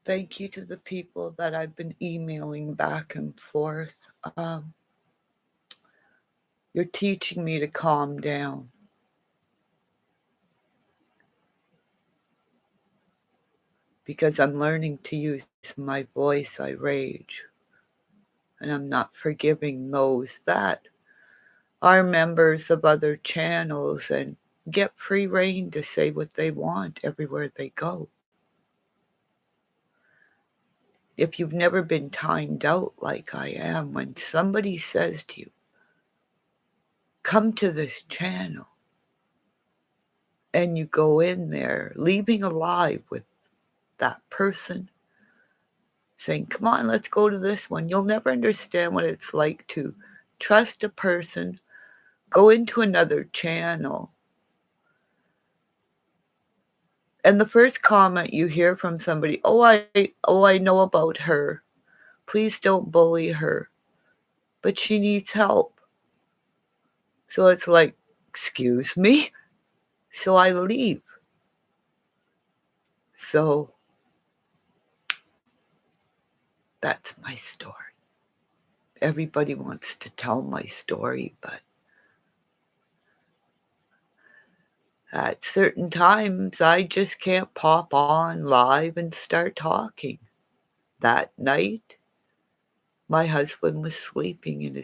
Thank you to the people that I've been emailing back and forth. You're teaching me to calm down because I'm learning to use my voice. I rage, and I'm not forgiving those that are members of other channels and get free reign to say what they want everywhere they go. If you've never been timed out like I am, when somebody says to you, come to this channel, and you go in there, leaving alive with that person, saying, come on, let's go to this one. You'll never understand what it's like to trust a person, go into another channel, and the first comment you hear from somebody, oh, I know about her. Please don't bully her. But she needs help. So it's like, excuse me? So I leave. So that's my story. Everybody wants to tell my story, but at certain times I just can't pop on live and start talking. That night, my husband was sleeping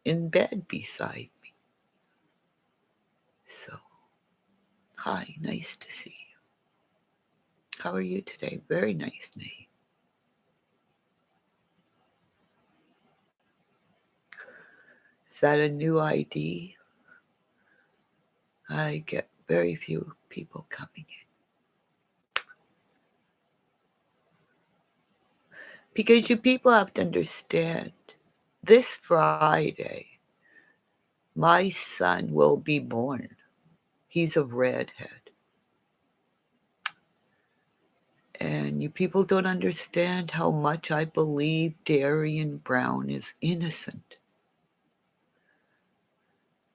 in bed beside me. So, hi, nice to see you. How are you today? Very nice name. Is that a new ID? I get very few people coming in. Because you people have to understand, this Friday, my son will be born. He's a redhead. And you people don't understand how much I believe Darian Brown is innocent.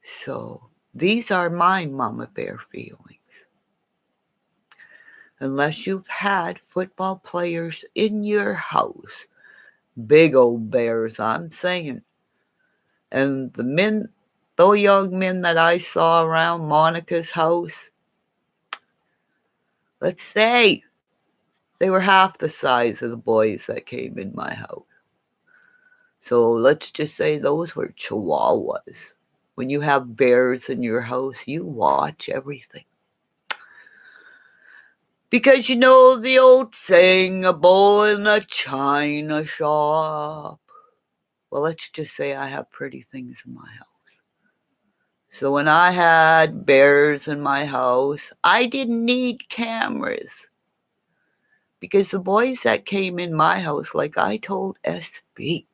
So these are my mama bear feelings. Unless you've had football players in your house, big old bears, I'm saying. And those young men that I saw around Monica's house, let's say they were half the size of the boys that came in my house. So let's just say those were chihuahuas. When you have bears in your house, you watch everything. Because you know the old saying, a bull in a china shop. Well, let's just say I have pretty things in my house. So when I had bears in my house, I didn't need cameras. Because the boys that came in my house, like I told SB,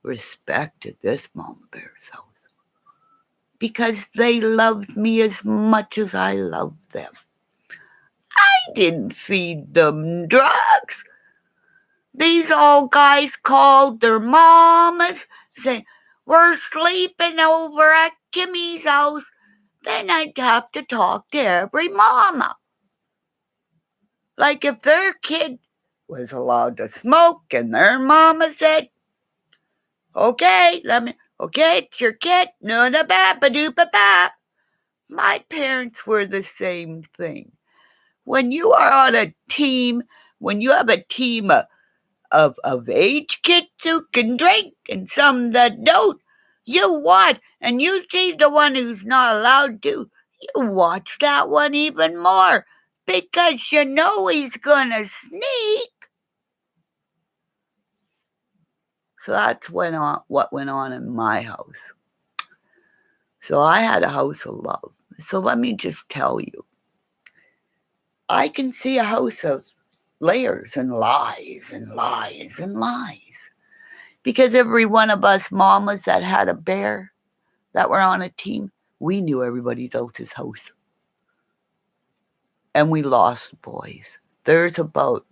respected this mama bear's house. Because they loved me as much as I loved them. I didn't feed them drugs. These old guys called their mamas, saying, we're sleeping over at Kimmy's house. Then I'd have to talk to every mama. Like if their kid was allowed to smoke and their mama said, okay, it's your kid, no da ba ba doo ba ba. My parents were the same thing. When you are on a team, when you have a team of age kids who can drink and some that don't, you watch, and you see the one who's not allowed to, you watch that one even more because you know he's gonna sneak. So that's what went on in my house. So I had a house of love. So let me just tell you, I can see a house of layers and lies and lies and lies. Because every one of us mamas that had a bear that were on a team, we knew everybody else's house. And we lost boys. There's about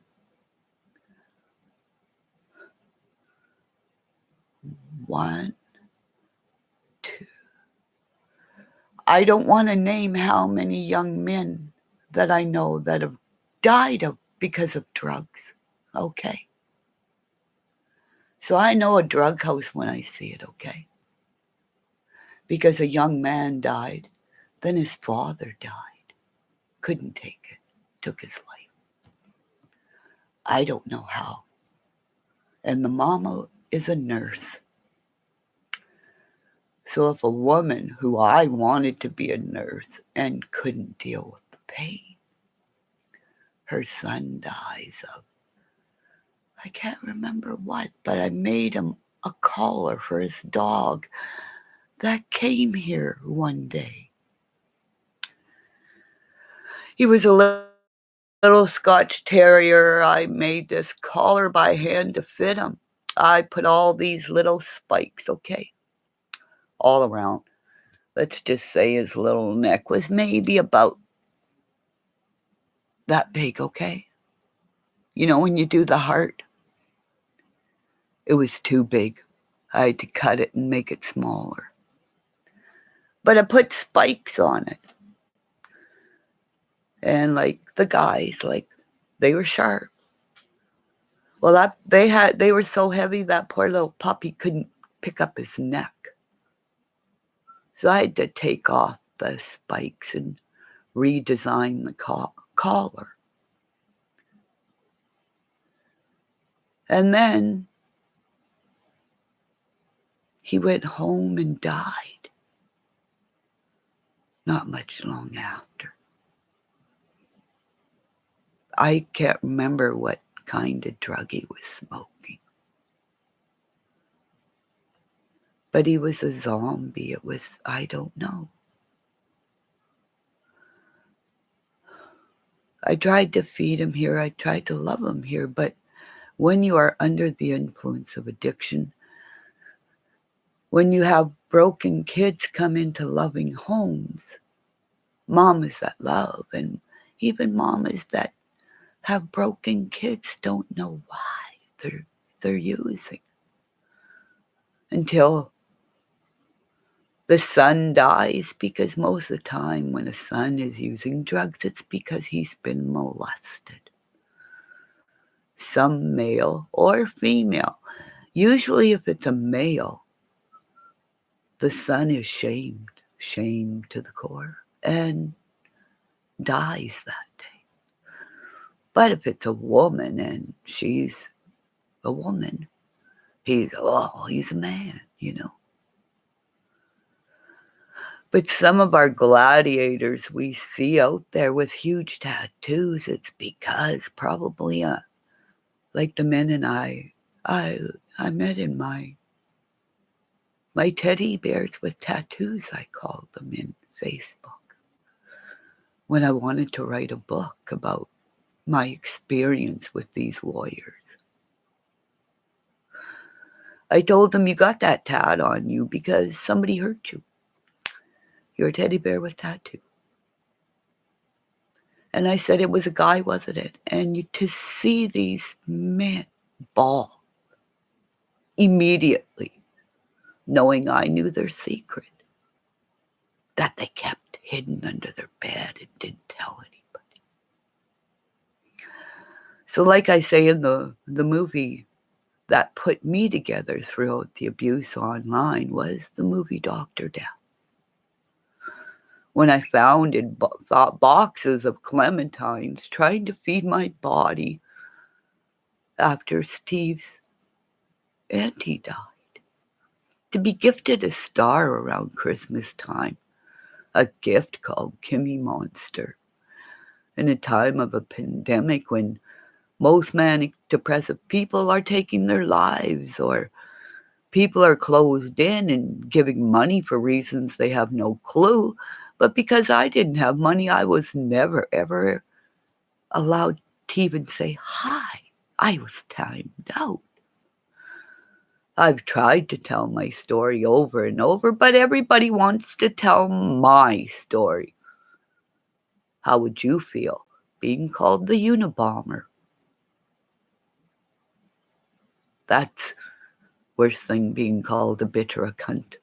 1, 2. I don't want to name how many young men that I know that have died because of drugs. Okay. So I know a drug house when I see it, okay? Because a young man died, then his father died. Couldn't take it. Took his life. I don't know how. And the mama is a nurse. So if a woman who I wanted to be a nurse and couldn't deal with the pain, her son dies of, I can't remember what, but I made him a collar for his dog that came here one day. He was a little Scotch terrier. I made this collar by hand to fit him. I put all these little spikes, okay, all around. Let's just say his little neck was maybe about that big, okay? You know, when you do the heart, it was too big. I had to cut it and make it smaller. But I put spikes on it. And like the guys, like they were sharp. Well, they were so heavy that poor little puppy couldn't pick up his neck. So I had to take off the spikes and redesign the collar. And then he went home and died. Not much long after. I can't remember what kind of drug he was smoking. But he was a zombie. It was, I don't know. I tried to feed him here. I tried to love him here. But when you are under the influence of addiction, when you have broken kids come into loving homes, mamas that love, and even mamas that have broken kids don't know why they're using. Until the son dies, because most of the time when a son is using drugs, it's because he's been molested. Some male or female. Usually if it's a male, the son is shamed to the core, and dies that day. But if it's a woman and she's a woman, he's a man, you know. But some of our gladiators we see out there with huge tattoos, it's because probably like the men and I met in my teddy bears with tattoos, I called them, in Facebook. When I wanted to write a book about my experience with these warriors. I told them, you got that tat on you because somebody hurt you. You're a teddy bear with tattoo. And I said, it was a guy, wasn't it? And to see these men bawl immediately, knowing I knew their secret, that they kept hidden under their bed and didn't tell anybody. So like I say in the movie, that put me together throughout the abuse online was the movie Dr. Death. When I found in boxes of clementines trying to feed my body after Steve's auntie died. To be gifted a star around Christmas time, a gift called Kimmymonster, in a time of a pandemic when most manic depressive people are taking their lives, or people are closed in and giving money for reasons they have no clue. But because I didn't have money, I was never, ever allowed to even say hi. I was timed out. I've tried to tell my story over and over, but everybody wants to tell my story. How would you feel being called the Unabomber? That's worse than being called a bitch or a cunt.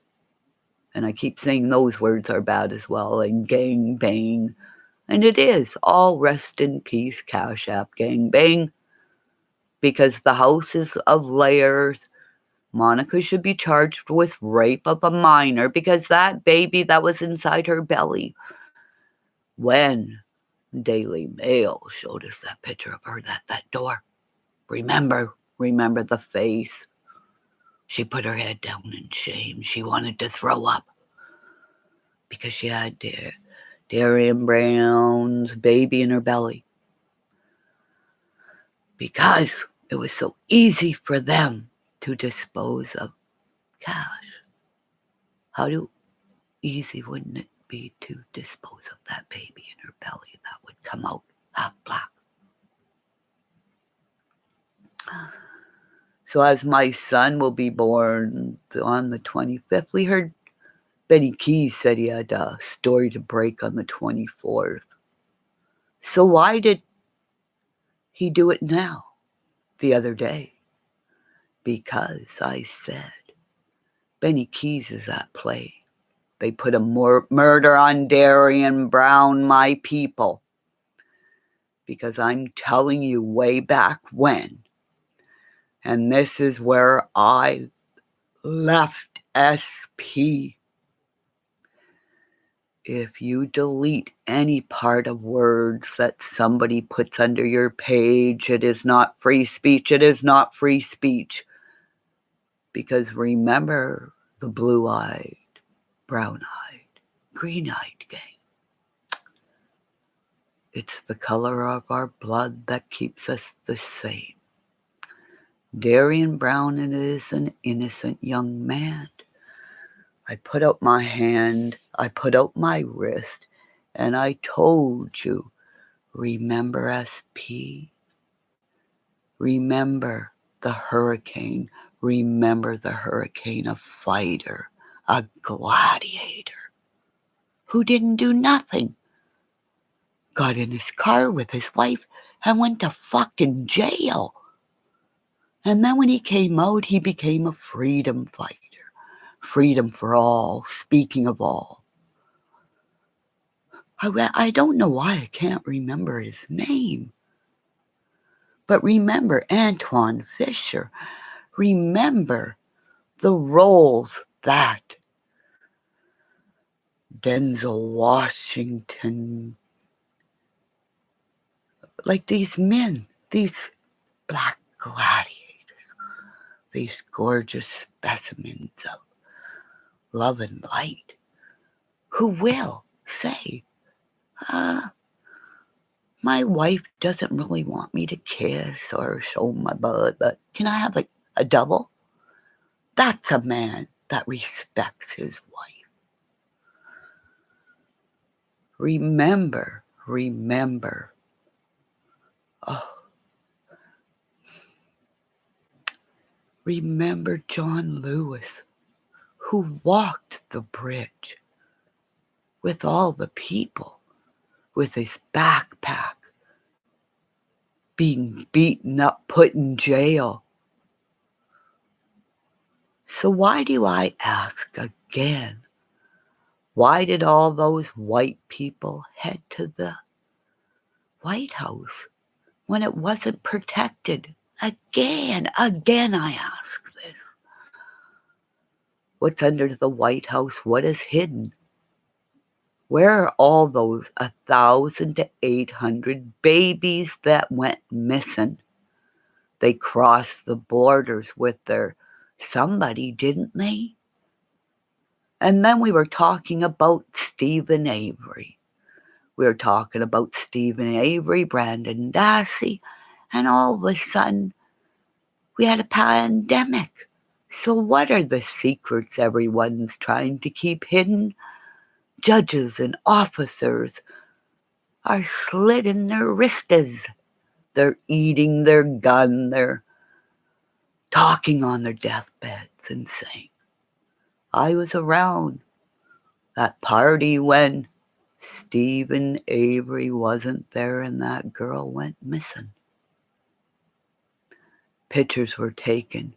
And I keep saying those words are bad as well, and gang bang. And it is. All rest in peace, Cash App gang bang. because the house is of layers. Monica should be charged with rape of a minor because that baby that was inside her belly. When Daily Mail showed us that picture of her at that door, remember the face. She put her head down in shame. She wanted to throw up because she had Darian Brown's baby in her belly. Because it was so easy for them to dispose of. Gosh, how easy wouldn't it be to dispose of that baby in her belly that would come out half black? So as my son will be born on the 25th, we heard Benny Keys said he had a story to break on the 24th. So why did he do it now, the other day? Because I said, Benny Keys is at play. They put a murder on Darian Brown, my people. Because I'm telling you way back when, and this is where I left SP. If you delete any part of words that somebody puts under your page, it is not free speech. It is not free speech. Because remember the blue-eyed, brown-eyed, green-eyed gang. It's the color of our blood that keeps us the same. Darian Brown is an innocent young man. I put out my hand, I put out my wrist, and I told you, remember SP? Remember the hurricane. Remember the hurricane, a fighter, a gladiator, who didn't do nothing. Got in his car with his wife and went to fucking jail. And then when he came out, he became a freedom fighter. Freedom for all, speaking of all. I don't know why I can't remember his name. But remember Antoine Fisher. Remember the roles that Denzel Washington, like these men, these black gladiators, these gorgeous specimens of love and light, who will say, my wife doesn't really want me to kiss or show my butt, but can I have a double? That's a man that respects his wife. Remember. Remember John Lewis, who walked the bridge with all the people, with his backpack, being beaten up, put in jail. So why do I ask again? Why did all those white people head to the White House when it wasn't protected? Again I ask this. What's under the White House? What is hidden? Where are all those 1,000 to 800 babies that went missing? They crossed the borders with their somebody, didn't they? And then we were talking about Stephen Avery. We were talking about Stephen Avery, Brandon Dassey, and all of a sudden we had a pandemic. So what are the secrets everyone's trying to keep hidden? Judges and officers are slitting their wrists. They're eating their gun. They're talking on their deathbeds and saying, I was around that party when Stephen Avery wasn't there and that girl went missing. Pictures were taken.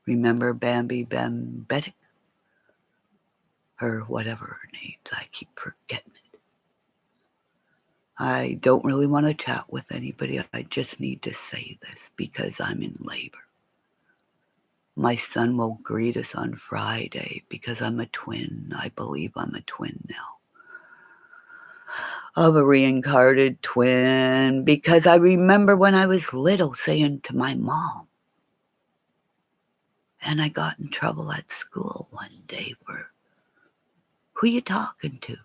Remember Bambi Bambetic? Or whatever her name's, I keep forgetting it. I don't really want to chat with anybody. I just need to say this because I'm in labor. My son will greet us on Friday because I'm a twin. I believe I'm a twin now. Of a reincarnated twin, because I remember when I was little saying to my mom, and I got in trouble at school one day for, who you talking to?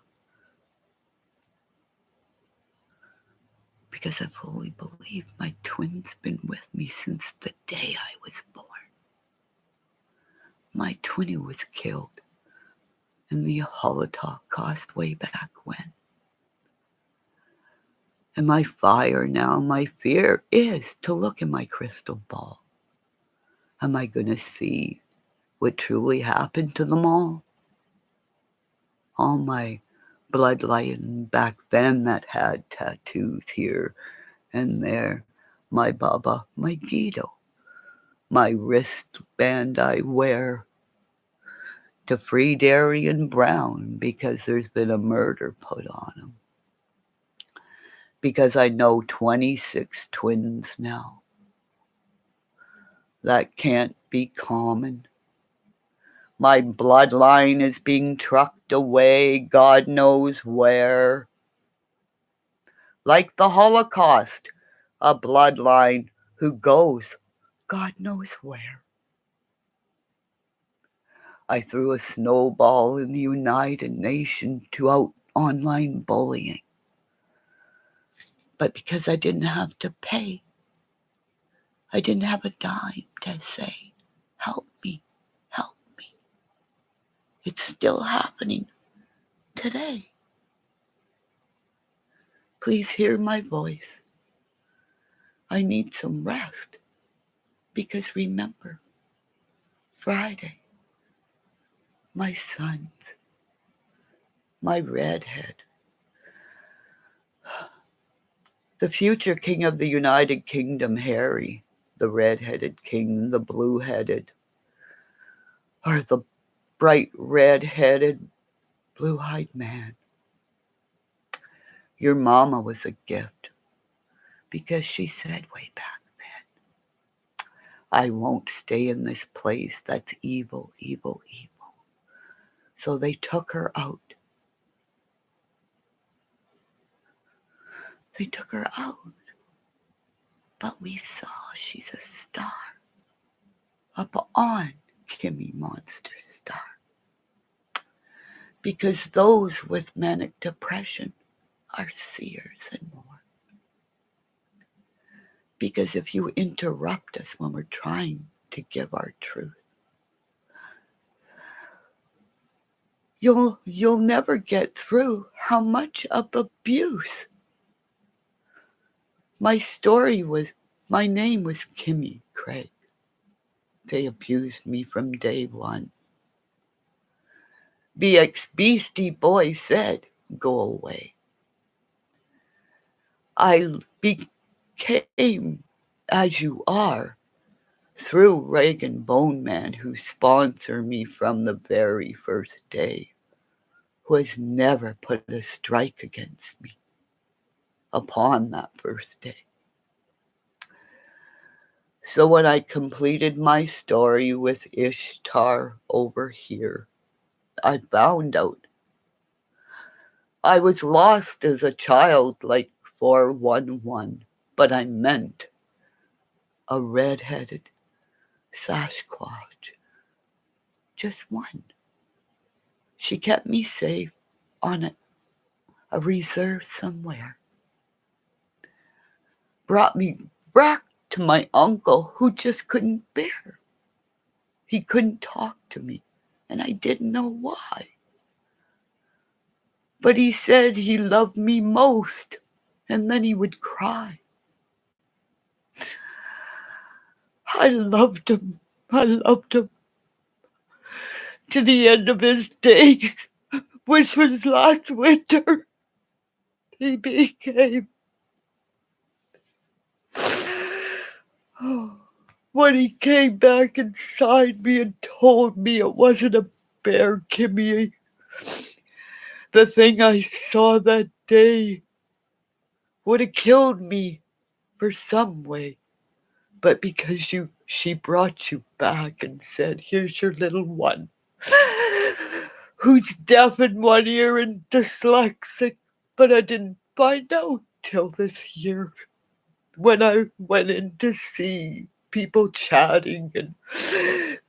Because I fully believe my twin's been with me since the day I was born. My twinny was killed in the Holocaust way back when. And my fire now, my fear is to look in my crystal ball. Am I going to see what truly happened to them all? All my bloodline back then that had tattoos here and there. My Baba, my Guido, my wristband I wear to free Darian Brown because there's been a murder put on him. Because I know 26 twins now. That can't be common. My bloodline is being trucked away, God knows where. Like the Holocaust, a bloodline who goes, God knows where. I threw a snowball in the United Nations to out online bullying. But because I didn't have to pay, I didn't have a dime to say, help me, help me. It's still happening today. Please hear my voice. I need some rest because remember, Friday, my sons, my redhead, the future king of the United Kingdom, Harry, the red-headed king, the blue-headed, or the bright red-headed, blue-eyed man. Your mama was a gift because she said way back then, I won't stay in this place that's evil, evil, evil. So they took her out. They took her out. But we saw she's a star up on Kimmymonster star. Because those with manic depression are seers and more. Because if you interrupt us when we're trying to give our truth, you'll never get through how much of abuse. My name was Kimmy, Craig. They abused me from day one. BX Beastie Boy said, go away. I became as you are through Reagan Bone Man, who sponsored me from the very first day, who has never put a strike against me upon that first day. So when I completed my story with ISHTAR over here, I found out I was lost as a child like 411, but I meant a red-headed Sasquatch. Just one. She kept me safe on a reserve somewhere. Brought me back to my uncle who just couldn't bear. He couldn't talk to me, and I didn't know why. But he said he loved me most, and then he would cry. I loved him. I loved him to the end of his days, which was last winter. He became... When he came back inside me and told me it wasn't a bear, Kimmy, the thing I saw that day would have killed me for some way. But because she brought you back and said, here's your little one, who's deaf in one ear and dyslexic, but I didn't find out till this year when I went in to see people chatting and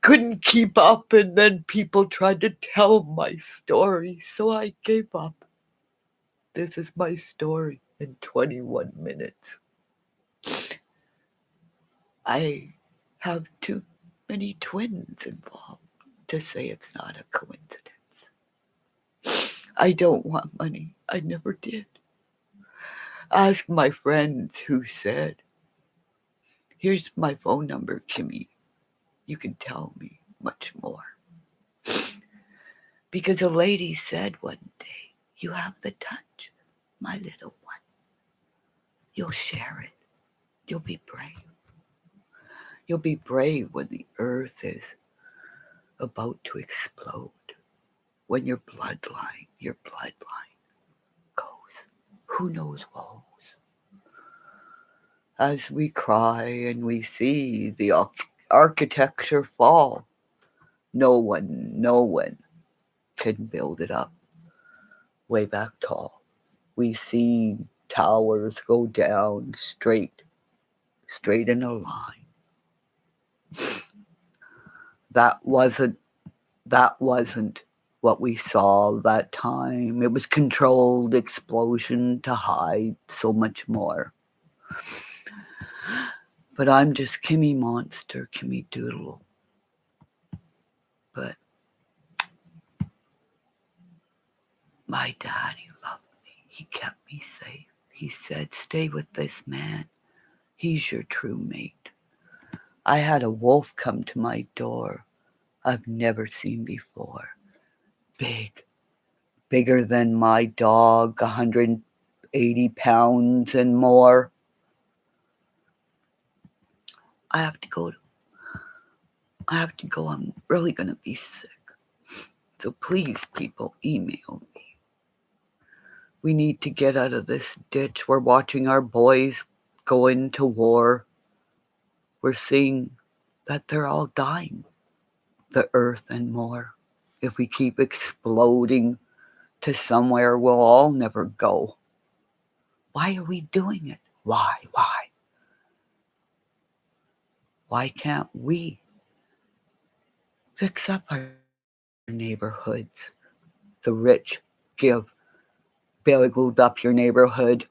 couldn't keep up, and then people tried to tell my story, so I gave up. This is my story in 21 minutes. I have too many twins involved to say it's not a coincidence. I don't want money. I never did. Ask my friends who said, here's my phone number, Kimmy. You can tell me much more. Because a lady said one day, you have the touch, my little one. You'll share it. You'll be brave. You'll be brave when the earth is about to explode. When your bloodline goes, who knows woes. As we cry and we see the architecture fall, no one can build it up way back tall. We see towers go down straight in a line. That wasn't what we saw that time. It was controlled explosion to hide so much more. But I'm just Kimmymonster, Kimmy Doodle. But my daddy loved me. He kept me safe. He said, stay with this man. He's your true mate. I had a wolf come to my door I've never seen before. Bigger than my dog, 180 pounds and more. I have to go. I'm really going to be sick. So please, people, email me. We need to get out of this ditch. We're watching our boys go into war. We're seeing that they're all dying. The earth and more. If we keep exploding to somewhere we'll all never go. Why are we doing it? Why? Why can't we fix up our neighborhoods? The rich build up your neighborhood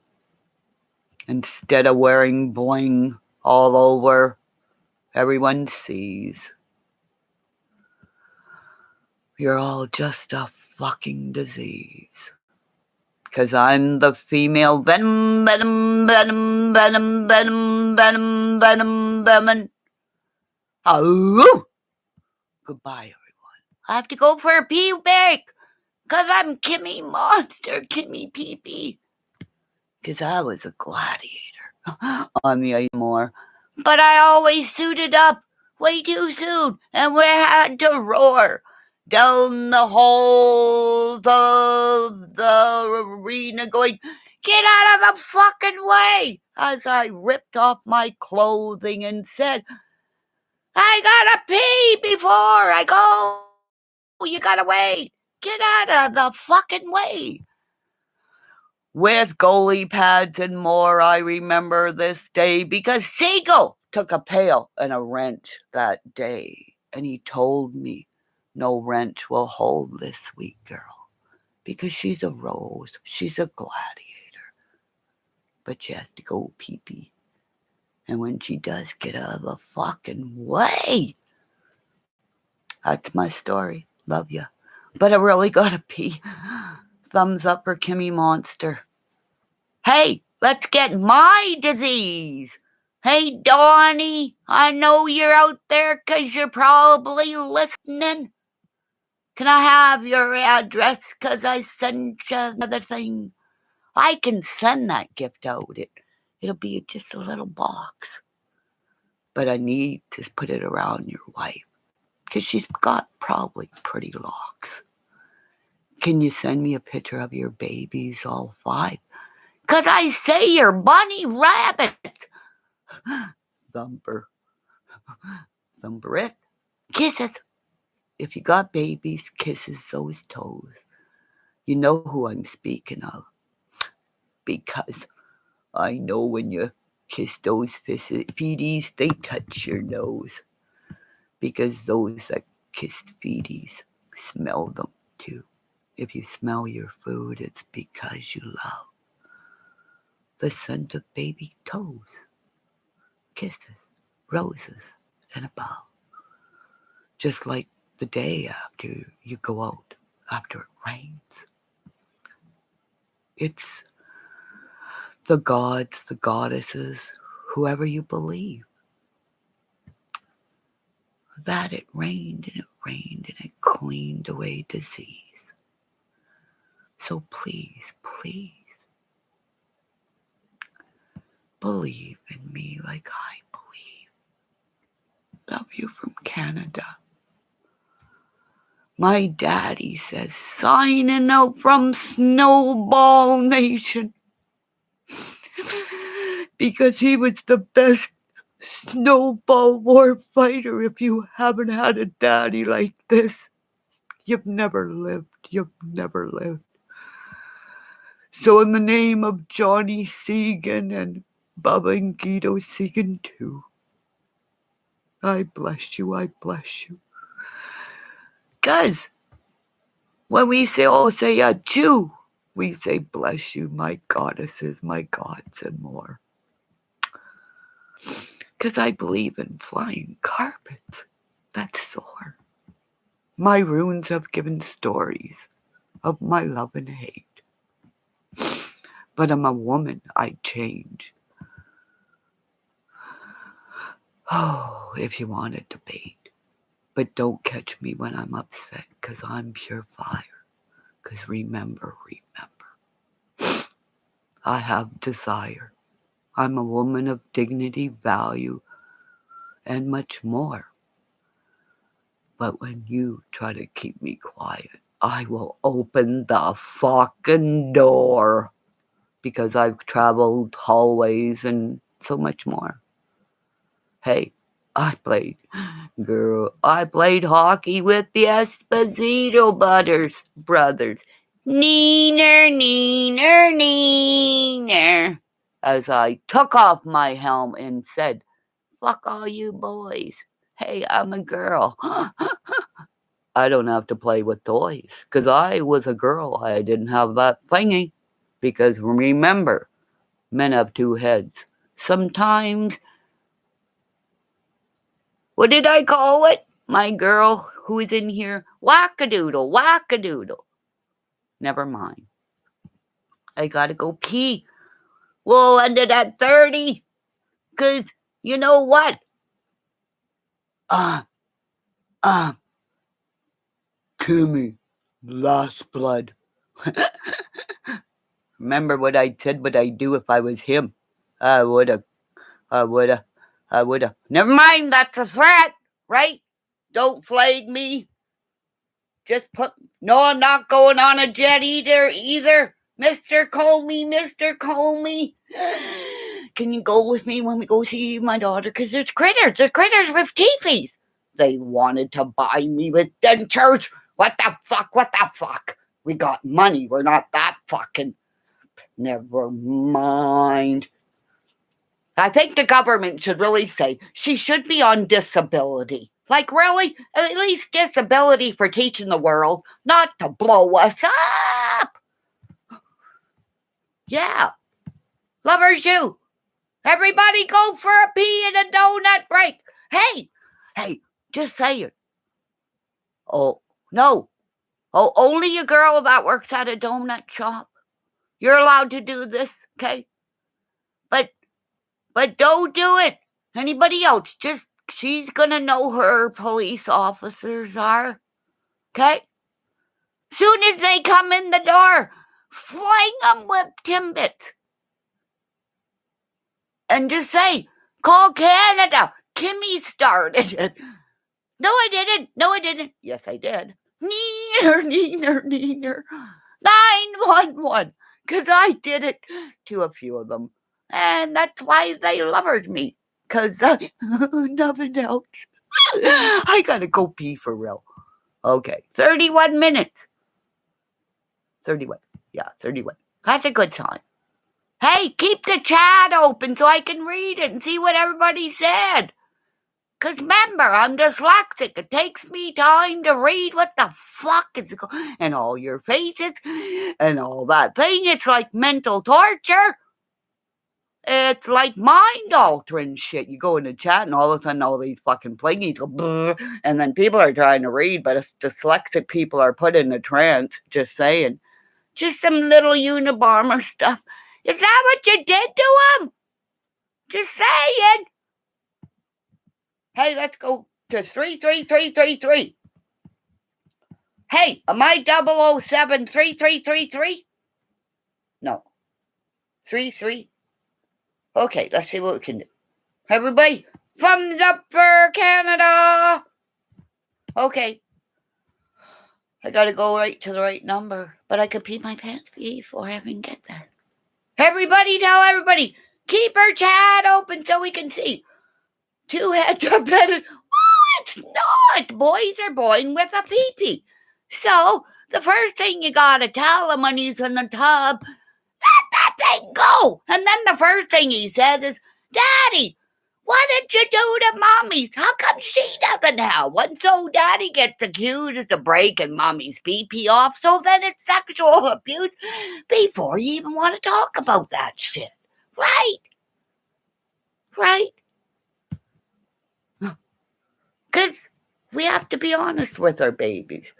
instead of wearing bling all over. Everyone sees. You're all just a fucking disease. Because I'm the female venom. Oh! Goodbye, everyone. I have to go for a pee break. Because I'm Kimmymonster, Kimmy Pee-Pee. Because I was a gladiator on the ice more. But I always suited up way too soon. And we had to roar down the halls of the arena going, get out of the fucking way, as I ripped off my clothing and said, I gotta pee before I go. You gotta wait. Get out of the fucking way. With goalie pads and more, I remember this day because Siegel took a pail and a wrench that day. And he told me, no wrench will hold this sweet girl because she's a rose. She's a gladiator. But she has to go pee-pee. And when she does, get out of the fucking way. That's my story. Love ya. But I really gotta pee. Thumbs up for Kimmymonster. Hey, let's get my disease. Hey, Donnie, I know you're out there because you're probably listening. Can I have your address because I sent you another thing? I can send that gift out. It'll be just a little box. But I need to put it around your wife because she's got probably pretty locks. Can you send me a picture of your babies, all 5? 'Cause I say you're bunny rabbit. Thumper. Thumper it. Kisses. If you got babies, kisses those toes. You know who I'm speaking of. Because I know when you kiss those feeties, they touch your nose. Because those that kissed feeties smell them too. If you smell your food, it's because you love the scent of baby toes, kisses, roses, and above. Just like the day after you go out, after it rains. It's the gods, the goddesses, whoever you believe, that it rained and it rained and it cleaned away disease. So please, please, believe in me like I believe. Love you from Canada. My daddy says, signing out from Snowball Nation. Because he was the best snowball war fighter. If you haven't had a daddy like this, you've never lived. You've never lived. So in the name of Johnny Segan and Bubba and Guido Segan too, I bless you, I bless you. Guys, when we say achoo, we say bless you, my goddesses, my gods, and more. Because I believe in flying carpets that soar. My runes have given stories of my love and hate. But I'm a woman, I change. Oh, if you want to debate. But don't catch me when I'm upset, because I'm pure fire. Because remember, I have desire. I'm a woman of dignity, value, and much more. But when you try to keep me quiet, I will open the fucking door. Because I've traveled hallways and so much more. Hey, I played hockey with the Esposito brothers. Neener, neener, neener. As I took off my helm and said, fuck all you boys. Hey, I'm a girl. I don't have to play with toys. Because I was a girl. I didn't have that thingy. Because remember, men have two heads. Sometimes, what did I call it? My girl who is in here, wackadoodle, wackadoodle. Never mind. I gotta go pee. We'll end it at 30. Because you know what? Kimmy, last blood. Remember what I said, what I'd do if I was him. I woulda. Never mind, that's a threat, right? Don't flag me. Just no, I'm not going on a jet either. Mr. Comey. Can you go with me when we go see my daughter? Because there's critters with teethies. They wanted to buy me with dentures. What the fuck? We got money. We're not that fucking... Never mind. I think the government should really say she should be on disability. Like, really? At least disability for teaching the world, not to blow us up. Yeah. Lovers, you. Everybody go for a pee and a donut break. Hey, just say it. Oh, no. Oh, only a girl that works at a donut shop. You're allowed to do this, okay? But don't do it. Anybody else, just, she's gonna know who her police officers are, okay? Soon as they come in the door, fling them with Timbits. And just say, call Canada. Kimmy started it. No, I didn't. Yes, I did. Neener. 911. Because I did it to a few of them. And that's why they loved me. Because nothing else. I gotta go pee for real. Okay, 31 minutes. 31. Yeah, 31. That's a good time. Hey, keep the chat open so I can read it and see what everybody said. Because remember, I'm dyslexic. It takes me time to read what the fuck is going on. And all your faces and all that thing. It's like mental torture. It's like mind-altering shit. You go in the chat and all of a sudden all these fucking plingies go brr, and then people are trying to read, but it's dyslexic people are put in a trance. Just saying. Just some little Unabomber stuff. Is that what you did to him? Just saying. Hey, let's go to 33333. Hey, am I 0073333? No. 33. Okay, let's see what we can do. Everybody, thumbs up for Canada. Okay. I gotta go right to the right number, but I could pee my pants before I even get there. Everybody tell everybody, keep our chat open so we can see. 2 heads are better. Oh, it's not. Boys are born with a pee-pee. So, the first thing you gotta tell him when he's in the tub, let that thing go. And then the first thing he says is, Daddy, what did you do to Mommy's? How come she doesn't have one? So Daddy gets accused of breaking Mommy's pee-pee off. So then it's sexual abuse before you even want to talk about that shit. Right? Right? Because we have to be honest with our babies.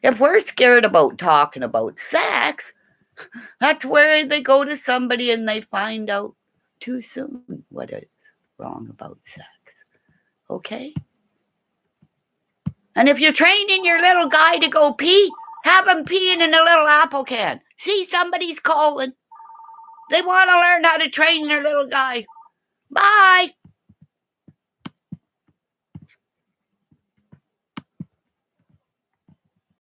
If we're scared about talking about sex, that's where they go to somebody and they find out too soon what is wrong about sex. Okay? And if you're training your little guy to go pee, have him peeing in a little apple can. See, somebody's calling. They want to learn how to train their little guy. Bye.